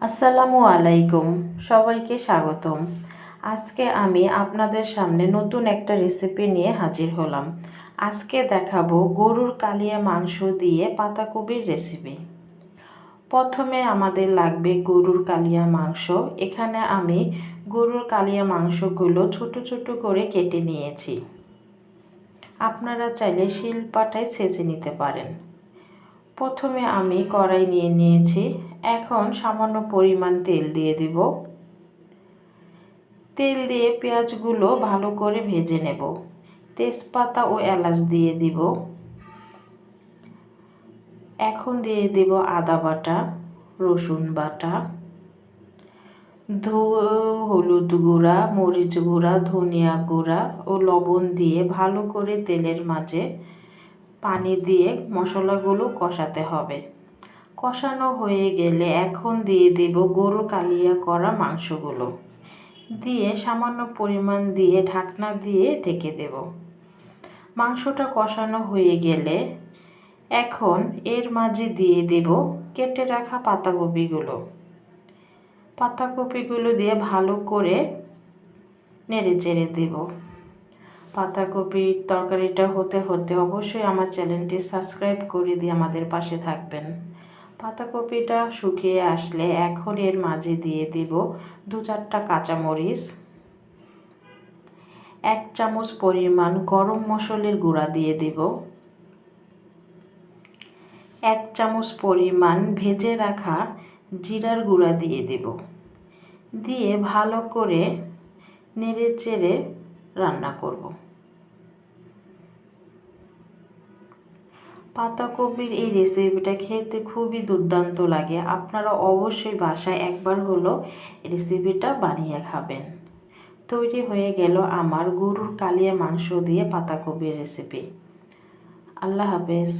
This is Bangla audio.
আসসালামু আলাইকুম, সবাইকে স্বাগতম। আজকে আমি আপনাদের সামনে নতুন একটা রেসিপি নিয়ে হাজির হলাম। আজকে দেখাবো গরুর কালিয়া মাংস দিয়ে পাতাকপির রেসিপি। প্রথমে আমাদের লাগবে গরুর কালিয়া মাংস। এখানে আমি গরুর কালিয়া মাংসগুলো ছোট ছোট করে কেটে নিয়েছি। আপনারা চাইলে শিলপাটায় ছেঁচে নিতে পারেন। প্রথমে আমি কড়াই নিয়ে নিয়েছি। এখন সামান্য পরিমাণ তেল দিয়ে দিব। তেল দিয়ে পেঁয়াজগুলো ভালো করে ভেজে নেব। তেজপাতা ও এলাচ দিয়ে দিব। এখন দিয়ে দিব আদা বাটা, রসুন বাটা, হলুদ গুঁড়া, মরিচ গুঁড়া, ধনিয়া গুঁড়া ও লবণ দিয়ে ভালো করে তেলের মাঝে পানি দিয়ে মশলাগুলো কষাতে হবে। কষানো হয়ে গেলে এখন দিয়ে দেব গরু কালিয়া করা মাংসগুলো দিয়ে সামান্য পরিমাণ দিয়ে ঢাকনা দিয়ে ঢেকে দেব। মাংসটা কষানো হয়ে গেলে এখন এর মাঝে দিয়ে দেব কেটে রাখা পাতাকপিগুলো দিয়ে ভালো করে নেড়ে চেড়ে দেব। পাতাকপির তরকারিটা হতে হতে অবশ্যই আমার চ্যানেলটি সাবস্ক্রাইব করে দিয়ে আমাদের পাশে থাকবেন। পাতাকপিটা শুকিয়ে আসলে এখন এর মাঝে দিয়ে দেব 2-4টা কাঁচামরিচ, 1 চামচ পরিমাণ গরম মশলার গুঁড়া দিয়ে দেব, 1 চামচ পরিমাণ ভেজে রাখা জিরার গুঁড়া দিয়ে দেব। দিয়ে ভালো করে নেড়ে চেড়ে রান্না করব। পাতাকপির এই রেসিপিটা খেতে খুবই দুর্দান্ত লাগে। আপনারা অবশ্যই বাসায় একবার হলো রেসিপিটা বানিয়ে খাবেন। তৈরি হয়ে গেল আমার গরুর কালিয়া মাংস দিয়ে পাতাকপির রেসিপি। আল্লাহ হাফেজ।